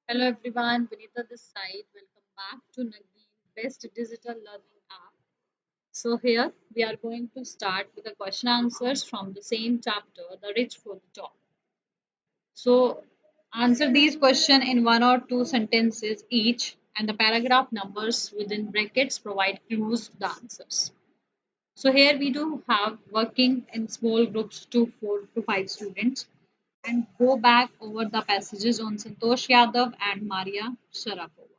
Hello everyone, Vinita this side. Welcome back to Nagin Best Digital Learning App. So here we are going to start with the question answers from the same chapter, The Rich for the Top. So answer these questions in one or two sentences each, and the paragraph numbers within brackets provide clues to the answers. So here we do have working in small groups to 4 to 5 students and go back over the passages on Santosh Yadav and Maria Sharapova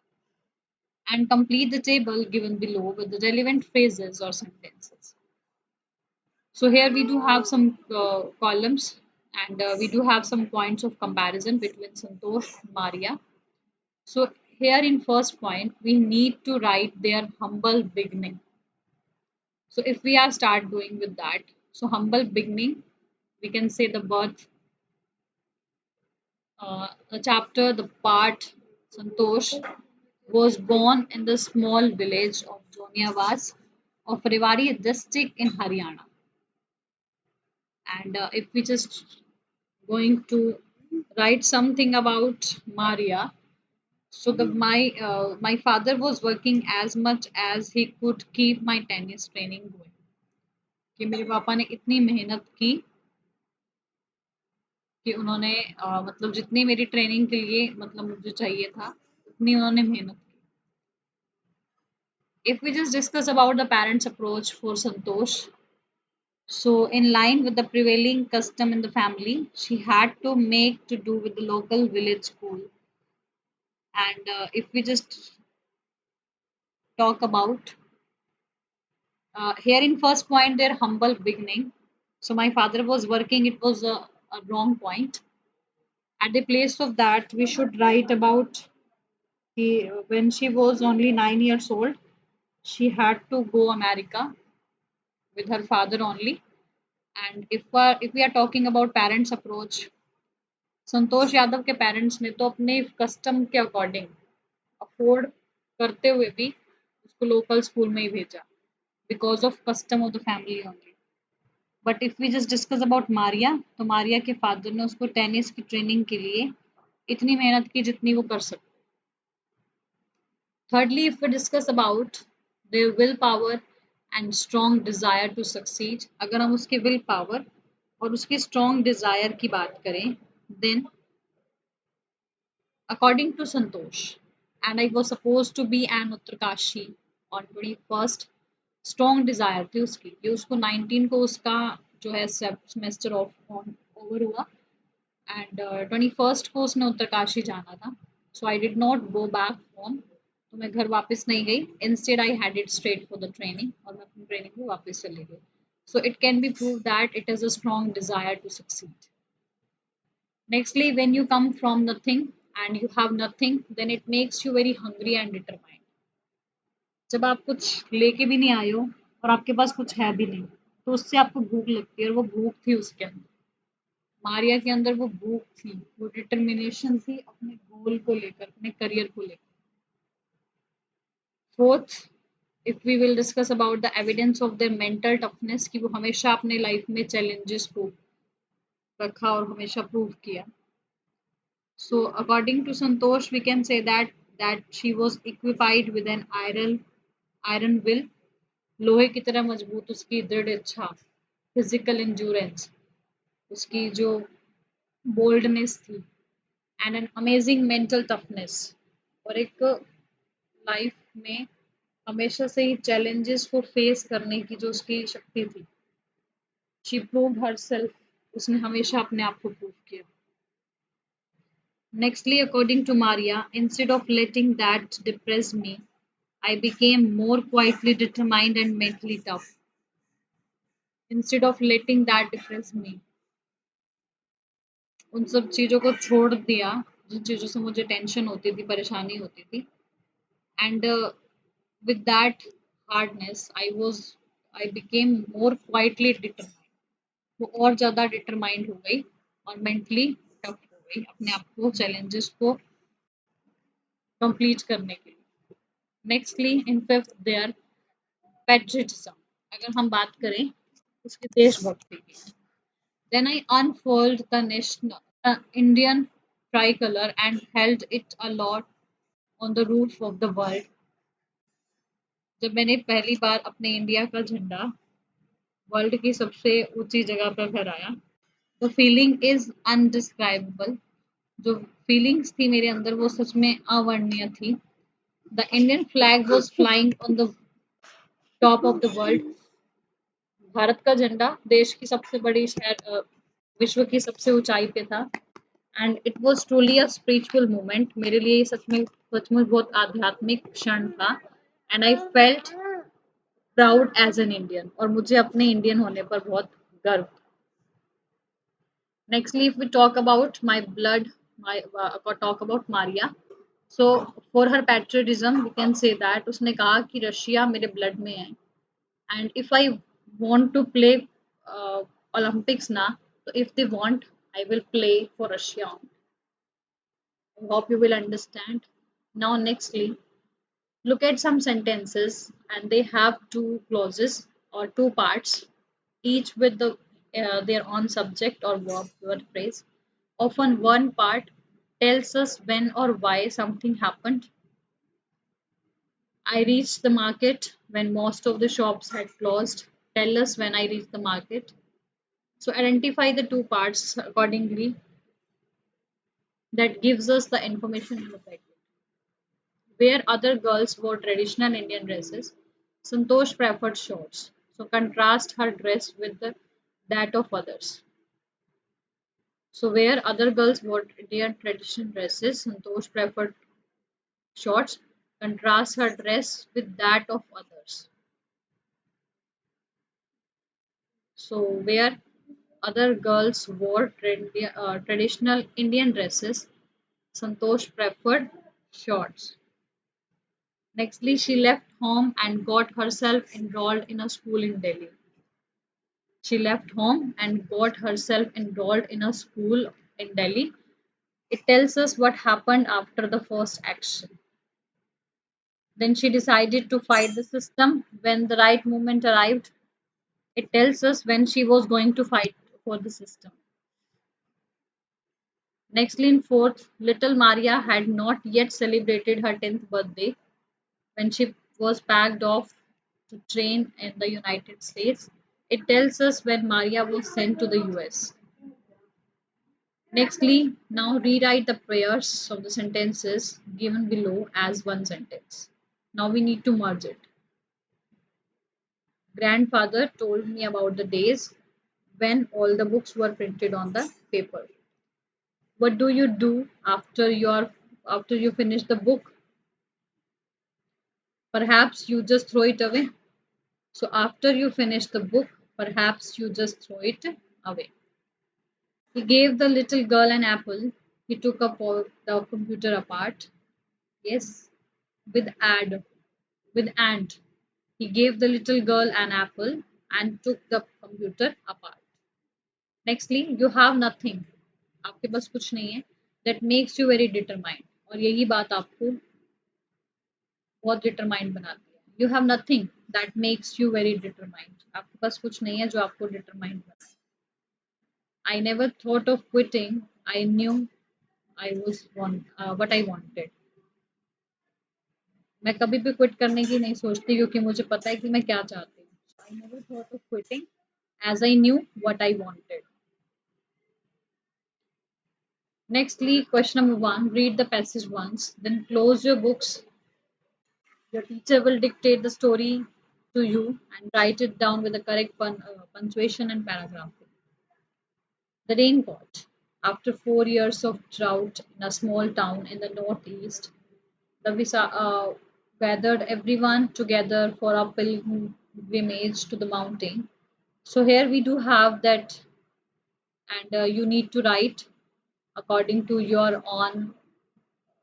and complete the table given below with the relevant phrases or sentences. So here we do have some columns and we do have some points of comparison between Santosh and Maria. So here in first point, we need to write their humble beginning. So if we are start doing with that, so humble beginning, we can say the birth, the chapter, the part, Santosh was born in the small village of Joniawaz of Rewari district in Haryana. And if we just going to write something about Maria, so my father was working as much as he could keep my tennis training going. कि मेरे पापा ने इतनी मेहनत की कि उन्होंने मतलब जितनी मेरी ट्रेनिंग के लिए मतलब मुझे चाहिए था उतनी उन्होंने मेहनत की. If we just discuss about the parents' approach for Santosh, so in line with the prevailing custom in the family, she had to make to do with the local village school. And if we just talk about here in first point, their humble beginning. So my father was working, it was a wrong point. At the place of that, we should write about when she was only 9 years old, she had to go America with her father only. And if we are talking about parents' approach, Santosh Yadav के parents ने तो अपने custom के according afford करते हुए भी उसको local school में ही भेजा because of custom of the family only. But if we just discuss about Maria, तो मारिया के फादर ने उसको टेनिस की ट्रेनिंग के लिए इतनी मेहनत की जितनी वो कर सकते. Thirdly, if we discuss about their willpower and strong desire to succeed, अगर हम उसके will power और उसकी strong desire की बात करें, then according to Santosh, and I was supposed to be an Uttarkashi on 21st. Strong desire थी उसकी कि उसको 19 को उसका जो है सेमेस्टर ऑफ ओवर हुआ एंड 21st को उसने उत्तरकाशी जाना था. So I did not go back home, तो मैं घर वापस नहीं गई. Instead I headed straight for the training और मैं अपनी ट्रेनिंग में वापस चली गई. So it can be prove that it is a strong desire to succeed. Nextly, when you come from nothing and you have nothing, then it makes you very hungry and determined. जब आप कुछ लेके भी नहीं आए हो और आपके पास कुछ है भी नहीं, तो उससे आपको भूख लगती है और वो भूख थी उसके अंदर. मारिया के अंदर वो भूख थी, वो डिटर्मिनेशन थी अपने गोल को लेकर, अपने करियर को लेकर. Fourth, if we will discuss about the evidence of their mental toughness कि वो हमेशा अपने लाइफ में चैलेंजेस को रखा और हमेशा प्रूव किया. So according to Santosh, we can say that she was equipped with an iron will, लोहे की तरह मजबूत उसकी दृढ़ इच्छा, फिजिकल इंड्योरेंस, उसकी जो बोल्डनेस थी, and an amazing mental toughness, और एक लाइफ में हमेशा से ही चैलेंजेस को फेस करने की जो उसकी शक्ति थी. शी प्रूव्ड हरसेल्फ, उसने हमेशा अपने आप को प्रूव किया. Nextly, according to Maria, instead of letting that depress me, I became more quietly determined and mentally tough. Instead of letting that depress me, उन सब चीज़ों को छोड़ दिया जिन चीज़ों से मुझे टेंशन होती थी, परेशानी होती थी. And with that hardness I became more quietly determined. वो और ज़्यादा डिटरमाइंड हो गई और मेंटली टफ हो गई अपने आप को चैलेंजेस को कंप्लीट करने के लिए. Nextly in fifth their patriotism, अगर हम बात करें उसकी देशभक्ति की, then I unfold the national Indian tricolor and held it aloft on the roof of the world. जब मैंने पहली बार अपने इंडिया का झंडा वर्ल्ड की सबसे ऊंची जगह पर फहराया, the feeling is undescribable. जो फीलिंग्स थी मेरे अंदर वो सच में अवर्णनीय थी. The Indian flag was flying on the top of the world. Bharat का झंडा देश की सबसे बड़ी शहर विश्व की सबसे ऊंचाई पे था. And it was truly a spiritual moment. मेरे लिए सचमुच बहुत आध्यात्मिक क्षण था. And I felt proud as an Indian. और मुझे अपने इंडियन होने पर बहुत गर्व. Nextly, if we talk about my blood, talk about Maria. So for her patriotism, we can say that उसने कहा कि रशिया मेरे ब्लड में है. And if I want to play Olympics now, so if they want, I will play for Russia. I hope you will understand. Now, nextly, look at some sentences, and they have two clauses or two parts, each with their own subject or verb word phrase. Often, one part tells us when or why something happened. I reached the market when most of the shops had closed. Tell us when I reached the market. So, identify the two parts accordingly. That gives us the information in the packet. Where other girls wore traditional Indian dresses, Santosh preferred shorts. So contrast her dress with that of others. So where other girls wore Indian traditional dresses, Santosh preferred shorts. Contrast her dress with that of others. So where other girls wore traditional Indian dresses, Santosh preferred shorts. Nextly, she left home and got herself enrolled in a school in Delhi. She left home and got herself enrolled in a school in Delhi. It tells us what happened after the first action. Then she decided to fight the system when the right moment arrived. It tells us when she was going to fight for the system. Nextly, in fourth, little Maria had not yet celebrated her 10th birthday when she was packed off to train in the United States. It tells us when Maria was sent to the US. Nextly, now rewrite the pairs of the sentences given below as one sentence. Now we need to merge it. Grandfather told me about the days when all the books were printed on the paper. What do you do after you finish the book? Perhaps you just throw it away. So after you finish the book, perhaps you just throw it away. He gave the little girl an apple. He took up all the computer apart. Yes, with add, with and. He gave the little girl an apple and took the computer apart. Nextly, you have nothing. आपके पास कुछ नहीं है. That makes you very determined. और यही बात आपको बहुत determined बनाती है. You have nothing. That makes you very determined. आपके पास कुछ नहीं है जो आपको determined बनाए. I never thought of quitting. I knew what I wanted. मैं कभी भी क्विट करने की नहीं सोचती क्योंकि मुझे पता है कि मैं क्या चाहती हूँ. I never thought of quitting as I knew what I wanted. Nextly, question number 1, read the passage once, then close your books. Your teacher will dictate the story to you and write it down with the correct punctuation and paragraph. The raincoat. After 4 years of drought in a small town in the northeast, the gathered everyone together for a pilgrimage to the mountain. So here we do have that, and you need to write according to your own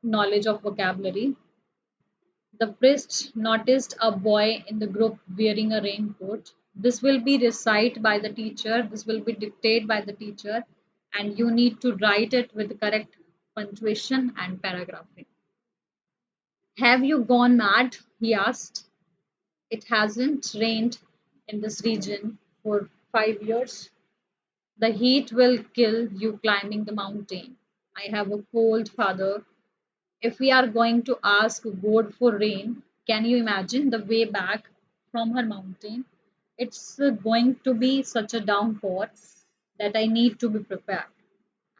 knowledge of vocabulary. The priest noticed a boy in the group wearing a raincoat. This will be recited by the teacher. This will be dictated by the teacher, and you need to write it with the correct punctuation and paragraphing. Have you gone mad? He asked. It hasn't rained in this region for 5 years. The heat will kill you climbing the mountain. I have a cold father. If we are going to ask God for rain, can you imagine the way back from her mountain? It's going to be such a downpour that I need to be prepared.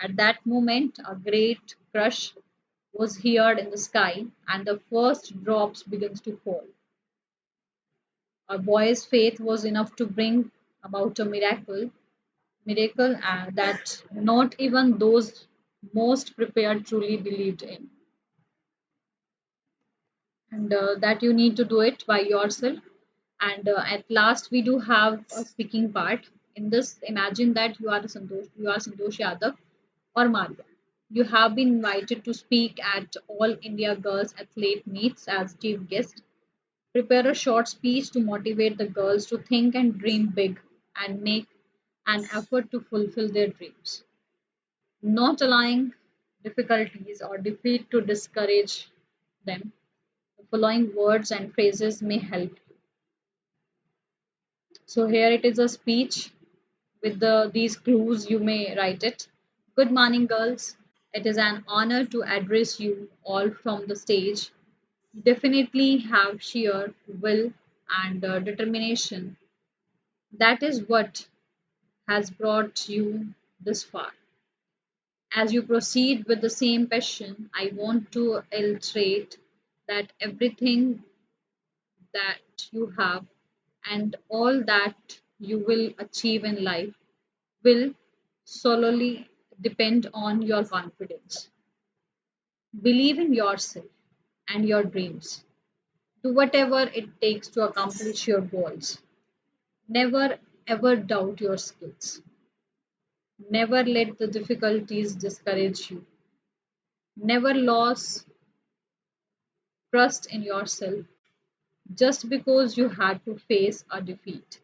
At that moment, a great crush was heard in the sky, and the first drops begins to fall. A boy's faith was enough to bring about a miracle that not even those most prepared truly believed in. And that you need to do it by yourself. And at last, we do have a speaking part. In this, imagine that you are Santosh Yadav or Maria. You have been invited to speak at All India Girls Athlete Meets as chief guest. Prepare a short speech to motivate the girls to think and dream big and make an effort to fulfill their dreams, not allowing difficulties or defeat to discourage them. The following words and phrases may help. So here it is a speech with these clues. You may write it. Good morning, girls. It is an honor to address you all from the stage. You definitely have sheer will and determination. That is what has brought you this far. As you proceed with the same passion, I want to illustrate that everything that you have and all that you will achieve in life will solely depend on your confidence. Believe in yourself and your dreams. Do whatever it takes to accomplish your goals. Never ever doubt your skills. Never let the difficulties discourage you. Never lose trust in yourself just because you had to face a defeat.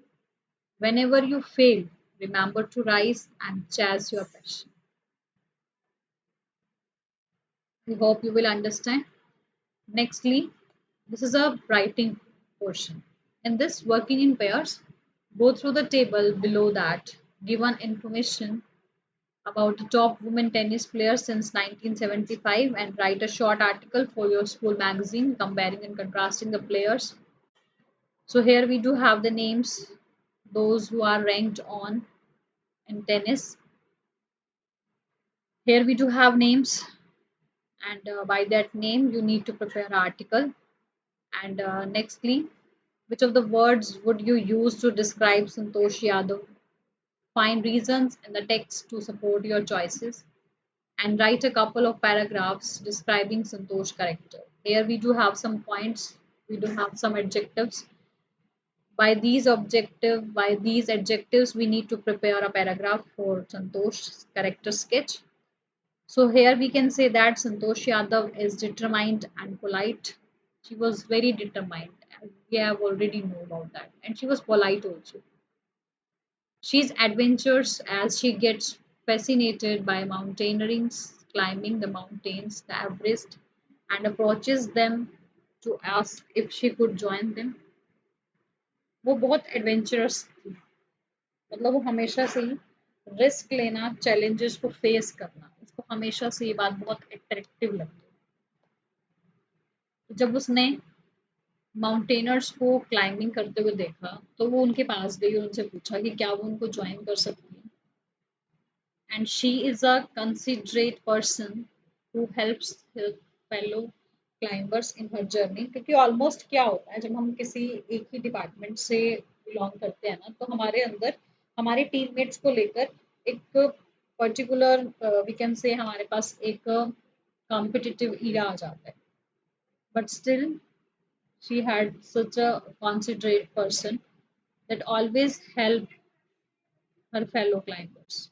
Whenever you fail, remember to rise and chase your passion. I hope you will understand. Nextly, this is a writing portion. In this, working in pairs, go through the table below that, given information about the top women tennis players since 1975, and write a short article for your school magazine comparing and contrasting the players. So here we do have the names, those who are ranked on in tennis. Here we do have names, and by that name you need to prepare an article. And nextly, which of the words would you use to describe Santosh Yadav? Find reasons in the text to support your choices and write a couple of paragraphs describing Santosh's character. Here we do have some points, we do have some adjectives. By these adjectives, we need to prepare a paragraph for Santosh's character sketch. So here we can say that Santosh Yadav is determined and polite. She was very determined. We have already know about that. And she was polite also. She's adventurous as she gets fascinated by mountaineering, climbing the mountains, the Everest, and approaches them to ask if she could join them. वो बहुत adventurous थी, मतलब वो हमेशा से ही risk लेना, challenges को face करना, उसको हमेशा से ये बात बहुत अट्रैक्टिव लगती है। तो जब उसने माउंटेनर्स को क्लाइंबिंग करते हुए देखा तो वो उनके पास गई और उनसे पूछा कि क्या वो उनको ज्वाइन कर सकती है। And she is a considerate person who helps her fellow climbers in her journey, क्योंकि ऑलमोस्ट क्या होता है जब हम किसी एक ही डिपार्टमेंट से बिलोंग करते हैं ना, तो हमारे अंदर हमारे टीममेट्स को लेकर एक पर्टिकुलर वी कैन से हमारे पास एक कॉम्पिटिटिव ईरा आ जाता है, but still she had such a considerate person that always helped her fellow climbers.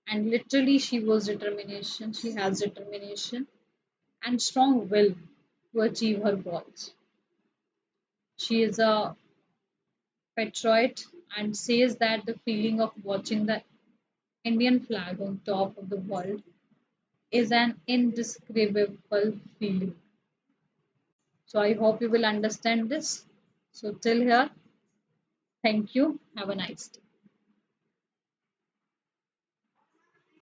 And literally she has determination and strong will to achieve her goals. She is a patriot and says that the feeling of watching the Indian flag on top of the world is an indescribable feeling. So I hope you will understand this. So till here, thank you. Have a nice day.